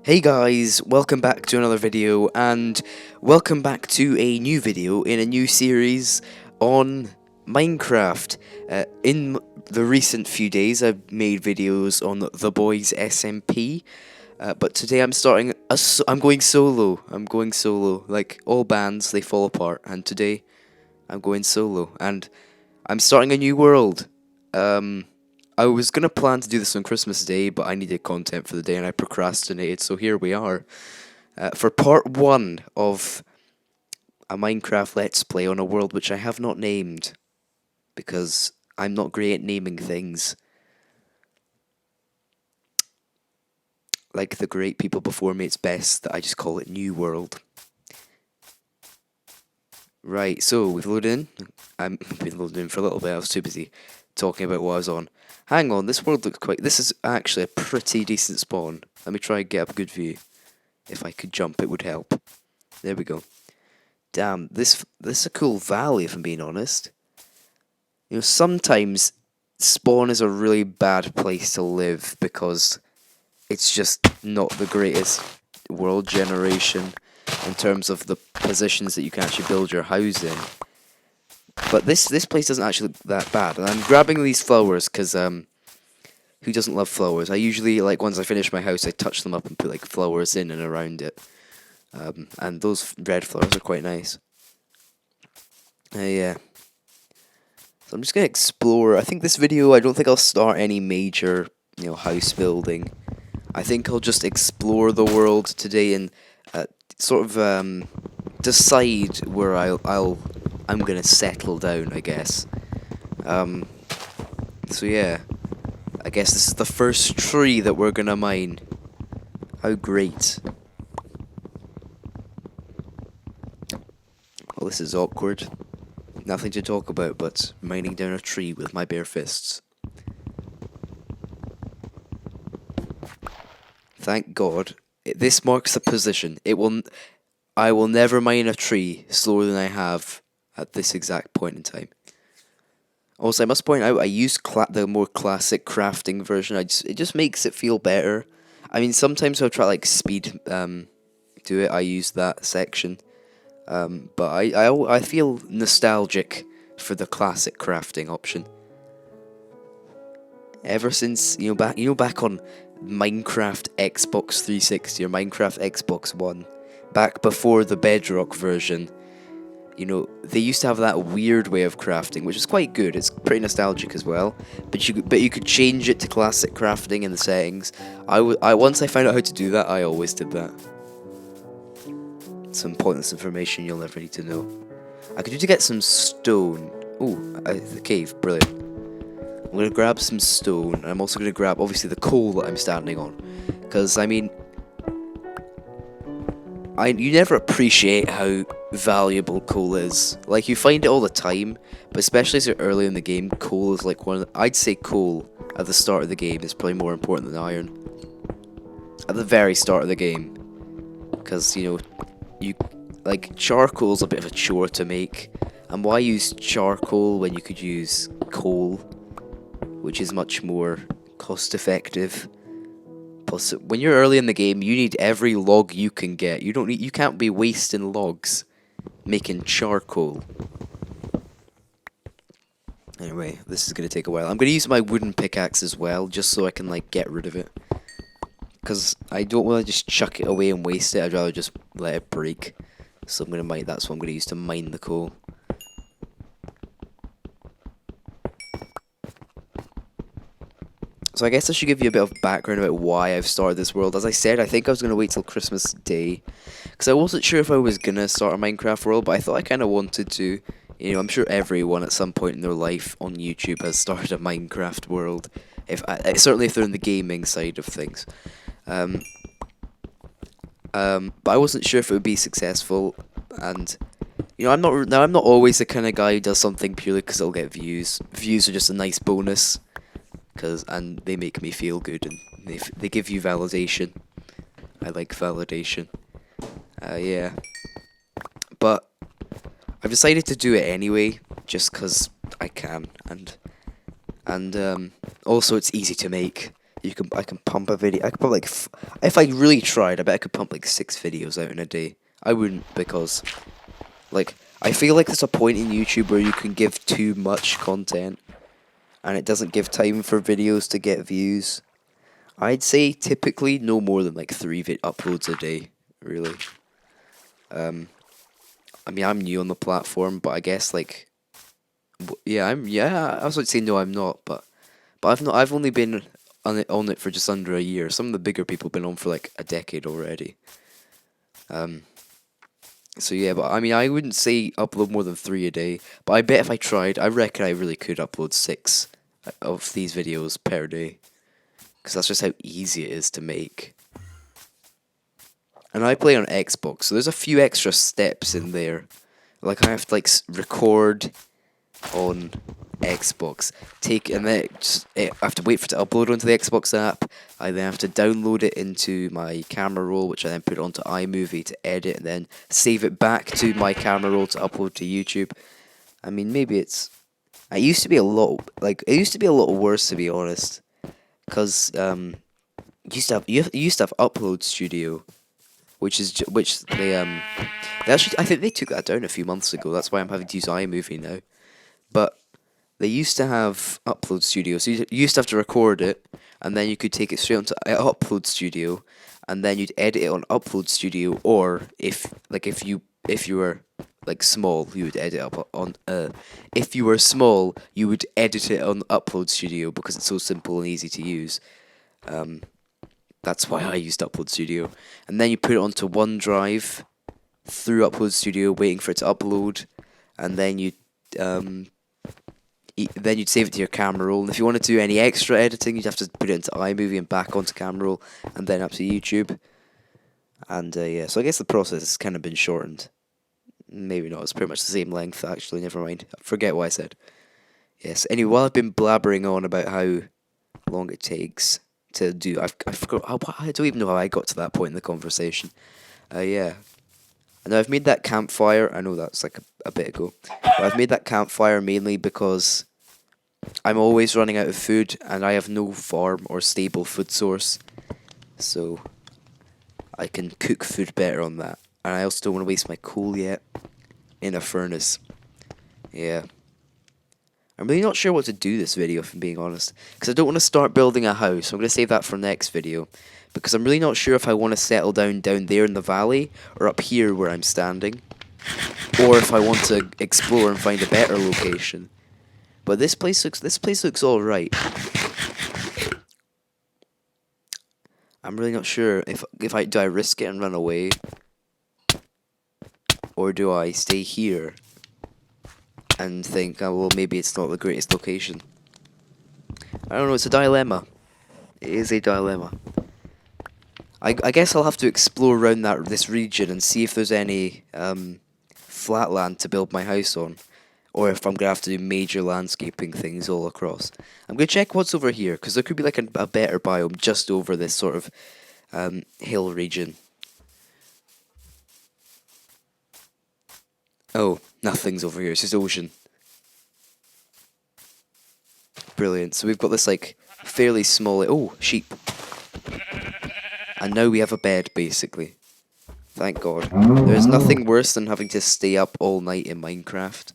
Hey guys, welcome back to another video, and welcome back to a new video in a new series on Minecraft. In the recent few days, I've made videos on The Boys SMP, but today I'm going solo. I'm going solo. Like all bands, they fall apart, and today I'm going solo, and I'm starting a new world. I was gonna plan to do this on Christmas Day, but I needed content for the day and I procrastinated, so here we are. For part 1 of a Minecraft Let's Play on a world which I have not named, because I'm not great at naming things. Like the great people before me, it's best that I just call it New World. Right, so we've loaded in. I've been loaded in for a little bit, I was too busy talking about what I was on. Hang on, this world looks quite... This is actually a pretty decent spawn. Let me try and get up a good view. If I could jump, it would help. There we go. Damn, this is a cool valley, if I'm being honest. You know, sometimes spawn is a really bad place to live because it's just not the greatest world generation in terms of the positions that you can actually build your house in. But this place isn't actually that bad. And I'm grabbing these flowers because, who doesn't love flowers? I usually, like, once I finish my house, I touch them up and put, like, flowers in and around it. And those red flowers are quite nice. Yeah. So I'm just going to explore. I think this video, I don't think I'll start any major, house building. I think I'll just explore the world today and sort of decide where I'm gonna settle down, I guess. So yeah, I guess this is the first tree that we're gonna mine. How great! Well, this is awkward. Nothing to talk about but mining down a tree with my bare fists. Thank God. This marks the position. I will never mine a tree slower than I have at this exact point in time. Also, I must point out, I use the more classic crafting version. It just makes it feel better. I mean, sometimes I'll try like speed do it. I use that section, but I feel nostalgic for the classic crafting option. Ever since back on Minecraft Xbox 360 or Minecraft Xbox One, back before the Bedrock version, they used to have that weird way of crafting, which is quite good. It's pretty nostalgic as well. But you could change it to classic crafting in the settings. Once I found out how to do that, I always did that. Some pointless information you'll never need to know. I could do to get some stone. Oh, the cave, brilliant. I'm gonna grab some stone, and I'm also gonna grab obviously the coal that I'm standing on, because I mean, you never appreciate how valuable coal is. Like, you find it all the time, but especially as you're early in the game, coal is like I'd say coal at the start of the game is probably more important than iron. At the very start of the game. Because, charcoal's a bit of a chore to make. And why use charcoal when you could use coal, which is much more cost-effective? Plus, when you're early in the game, you need every log you can get. You can't be wasting logs making charcoal. Anyway, this is gonna take a while. I'm gonna use my wooden pickaxe as well, just so I can get rid of it. Cause I don't want to just chuck it away and waste it. I'd rather just let it break. So I'm gonna mine. That's what I'm gonna use to mine the coal. So I guess I should give you a bit of background about why I've started this world. As I said, I think I was going to wait till Christmas Day, because I wasn't sure if I was going to start a Minecraft world, but I thought I kind of wanted to. I'm sure everyone at some point in their life on YouTube has started a Minecraft world, certainly if they're in the gaming side of things. But I wasn't sure if it would be successful, and I'm not always the kind of guy who does something purely because it'll get views. Views are just a nice bonus. And they make me feel good, and they give you validation. I like validation. Yeah. But I've decided to do it anyway, just because I can, and also it's easy to make. I can pump a video. I could pump like if I really tried, I bet I could pump like 6 videos out in a day. I wouldn't, because like I feel like there's a point in YouTube where you can give too much content and it doesn't give time for videos to get views. I'd say typically no more than like 3 uploads a day, really. I mean, I'm new on the platform, but I guess like, yeah. I was about to say no, I'm not, but I've not. I've only been on it for just under a year. Some of the bigger people have been on for like a decade already. So yeah, but I mean, I wouldn't say upload more than 3 a day. But I bet if I tried, I reckon I really could upload 6 of these videos per day, because that's just how easy it is to make. And I play on Xbox, so there's a few extra steps in there. Like I have to like record on Xbox, and then I have to wait for it to upload onto the Xbox app. I then have to download it into my camera roll, which I then put onto iMovie to edit, and then save it back to my camera roll to upload to YouTube. I mean, maybe it's. It used to be a lot worse, to be honest, because you used to have Upload Studio, which they actually, I think they took that down a few months ago. That's why I'm having to use iMovie now. But they used to have Upload Studio, so you used to have to record it, and then you could take it straight onto Upload Studio, and then you'd edit it on Upload Studio. Or if you were like small, you would edit up on if you were small, you would edit it on Upload Studio because it's so simple and easy to use. That's why I used Upload Studio. And then you put it onto OneDrive through Upload Studio, waiting for it to upload, and then you'd save it to your camera roll. And if you want to do any extra editing, you'd have to put it into iMovie and back onto camera roll, and then up to YouTube. And yeah, so I guess the process has kind of been shortened. Maybe not. It's pretty much the same length, actually. Never mind. Forget what I said. Yes. Anyway, while I've been blabbering on about how long it takes to do, I forgot. I don't even know how I got to that point in the conversation. Yeah. And I've made that campfire. I know that's like a bit ago, but I've made that campfire mainly because I'm always running out of food, and I have no farm or stable food source, so I can cook food better on that. And I also don't want to waste my coal yet in a furnace. Yeah. I'm really not sure what to do this video, if I'm being honest, because I don't want to start building a house. So I'm going to save that for next video, because I'm really not sure if I want to settle down there in the valley, or up here where I'm standing, or if I want to explore and find a better location. But this place looks all right. I'm really not sure if do I risk it and run away, or do I stay here and think, oh, well, maybe it's not the greatest location. I don't know, it's a dilemma. It is a dilemma. I guess I'll have to explore around this region and see if there's any flat land to build my house on, or if I'm going to have to do major landscaping things all across. I'm going to check what's over here, because there could be like a better biome just over this sort of hill region. Oh, nothing's over here, it's just ocean. Brilliant. So we've got this like fairly small... Oh, sheep. And now we have a bed, basically. Thank God. There's nothing worse than having to stay up all night in Minecraft.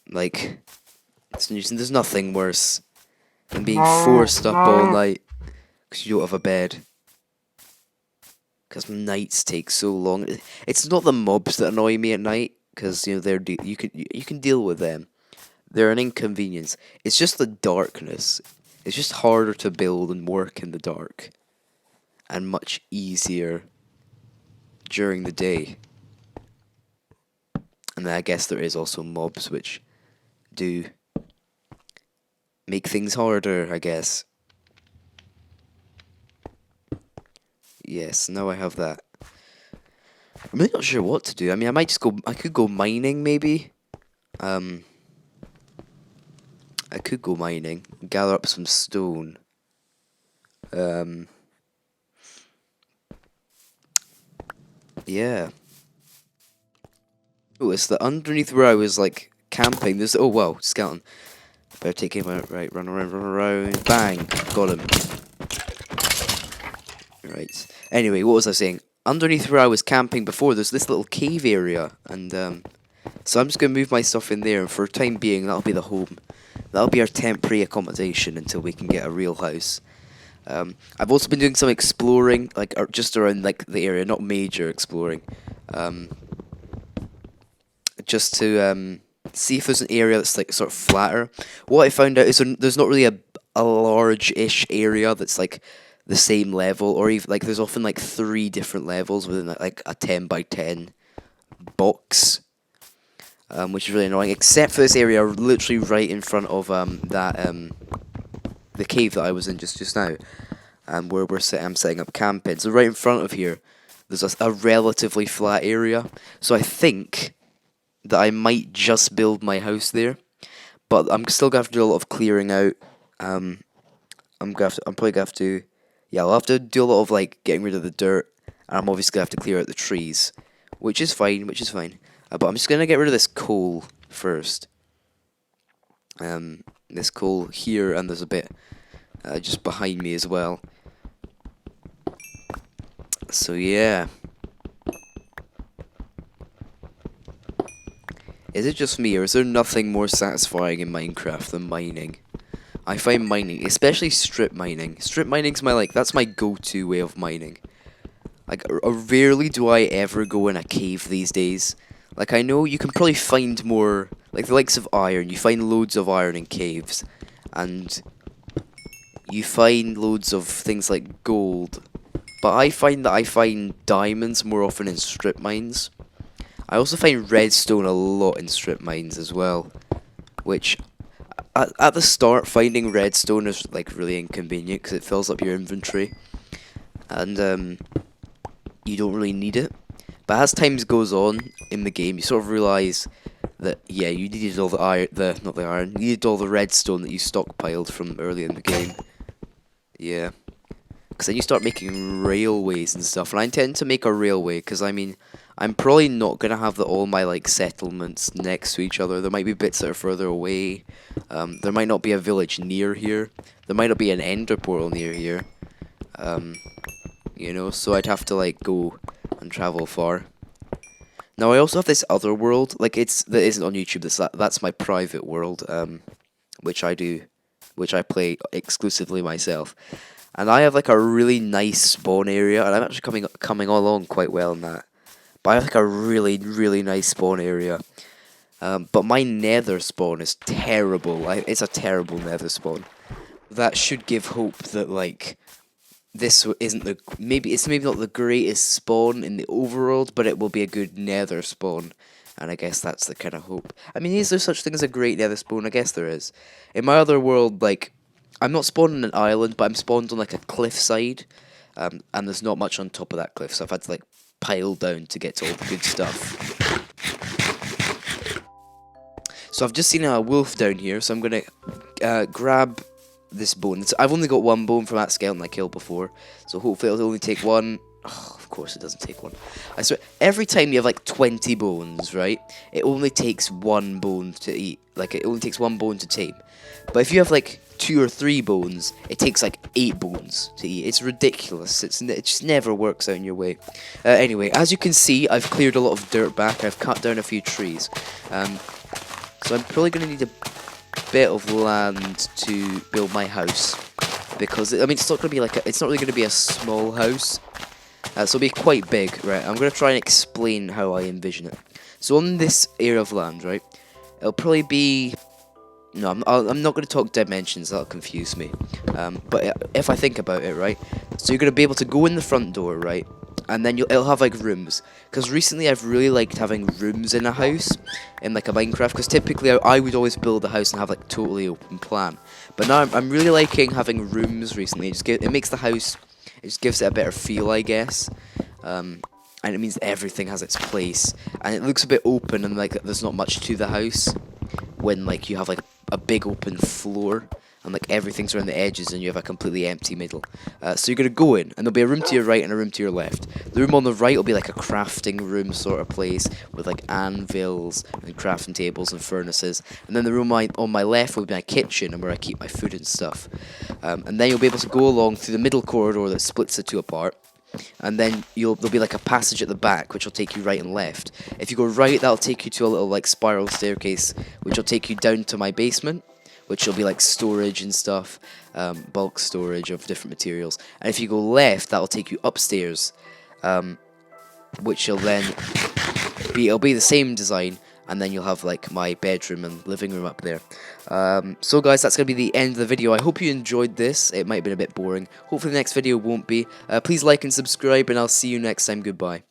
Like, there's nothing worse than being forced up all night because you don't have a bed. Because nights take so long. It's not the mobs that annoy me at night, because you know you can deal with them. They're an inconvenience. It's just the darkness. It's just harder to build and work in the dark, and much easier during the day. And then I guess there is also mobs which do make things harder, I guess. Yes, now I have that. I'm really not sure what to do. I mean, I could go mining, maybe. I could go mining, gather up some stone. Yeah. Oh, it's the underneath where I was like camping. Oh wow, skeleton. Better take him out. Right, run around, run around. Bang! Got him. Right. Anyway, what was I saying? Underneath where I was camping before, there's this little cave area, and so I'm just gonna move my stuff in there, and for the time being, that'll be the home. That'll be our temporary accommodation until we can get a real house. I've also been doing some exploring, like just around like the area, not major exploring, just to see if there's an area that's like sort of flatter. What I found out is there's not really a large-ish area that's like the same level, or even like there's often like 3 different levels within like a 10 by 10 box, which is really annoying. Except for this area, literally right in front of the cave that I was in just now, where I'm setting up camping. So right in front of here, there's a relatively flat area. So I think that I might just build my house there, but I'm still gonna have to do a lot of clearing out. I'm probably gonna have to, yeah, I'll have to do a lot of like getting rid of the dirt, and I'm obviously gonna have to clear out the trees, which is fine. But I'm just gonna get rid of this coal first. This coal here, and there's a bit just behind me as well. So yeah. Is it just me, or is there nothing more satisfying in Minecraft than mining? I find mining, especially strip mining. Strip mining's that's my go-to way of mining. Like, rarely do I ever go in a cave these days. Like, I know you can probably find more, like the likes of iron. You find loads of iron in caves, and you find loads of things like gold. But I find that I find diamonds more often in strip mines. I also find redstone a lot in strip mines as well, which at the start finding redstone is like really inconvenient because it fills up your inventory, and you don't really need it. But as time goes on in the game, you sort of realise that yeah, you needed all the iron, you needed all the redstone that you stockpiled from early in the game. Yeah. Because then you start making railways and stuff, and I intend to make a railway, because I mean, I'm probably not going to have all my like settlements next to each other. There might be bits that are further away. There might not be a village near here. There might not be an ender portal near here. You know, so I'd have to like go and travel far. Now I also have this other world, like that isn't on YouTube. That's my private world, which I play exclusively myself. And I have like a really nice spawn area, and I'm actually coming along quite well in that. But I have like a really, really nice spawn area. But my nether spawn is terrible. It's a terrible nether spawn. That should give hope that like this isn't maybe not the greatest spawn in the overworld, but it will be a good nether spawn. And I guess that's the kind of hope. I mean, is there such thing as a great nether spawn? I guess there is. In my other world, like, I'm not spawned on an island, but I'm spawned on like a cliffside, and there's not much on top of that cliff, so I've had to like pile down to get to all the good stuff. So I've just seen a wolf down here, so I'm gonna grab this bone. I've only got 1 bone from that skeleton I killed before, so hopefully it'll only take 1. Oh, of course it doesn't take 1. I swear, every time you have like 20 bones, right, it only takes 1 bone to eat. Like, it only takes 1 bone to tame. But if you have like 2 or 3 bones, it takes like 8 bones to eat. It's ridiculous. It just never works out in your way. Anyway, as you can see, I've cleared a lot of dirt back. I've cut down a few trees. So I'm probably going to need a bit of land to build my house, because I mean it's not going to be it's not really going to be a small house. So it'll be quite big, right? I'm going to try and explain how I envision it. So on this area of land, right, it'll probably be... No, I'm not going to talk dimensions, that'll confuse me. But if I think about it, right, so you're going to be able to go in the front door, right, and then it'll have like rooms. Because recently I've really liked having rooms in a house, in like a Minecraft, because typically I would always build a house and have like totally open plan. But now I'm really liking having rooms recently. It makes the house... It just gives it a better feel, I guess, and it means that everything has its place, and it looks a bit open, and like there's not much to the house when like you have like a big open floor. and like everything's around the edges, and you have a completely empty middle. So you're gonna go in, and there'll be a room to your right and a room to your left. The room on the right will be like a crafting room sort of place with like anvils and crafting tables and furnaces, and then the room on my left will be my kitchen and where I keep my food and stuff. And then you'll be able to go along through the middle corridor that splits the two apart. And then there'll be like a passage at the back which will take you right and left. If you go right, that'll take you to a little like spiral staircase which will take you down to my basement, which will be like storage and stuff, bulk storage of different materials. And if you go left, that'll take you upstairs, which will then it'll be the same design, and then you'll have like my bedroom and living room up there. So guys, that's going to be the end of the video. I hope you enjoyed this. It might have been a bit boring. Hopefully the next video won't be. Please like and subscribe, and I'll see you next time. Goodbye.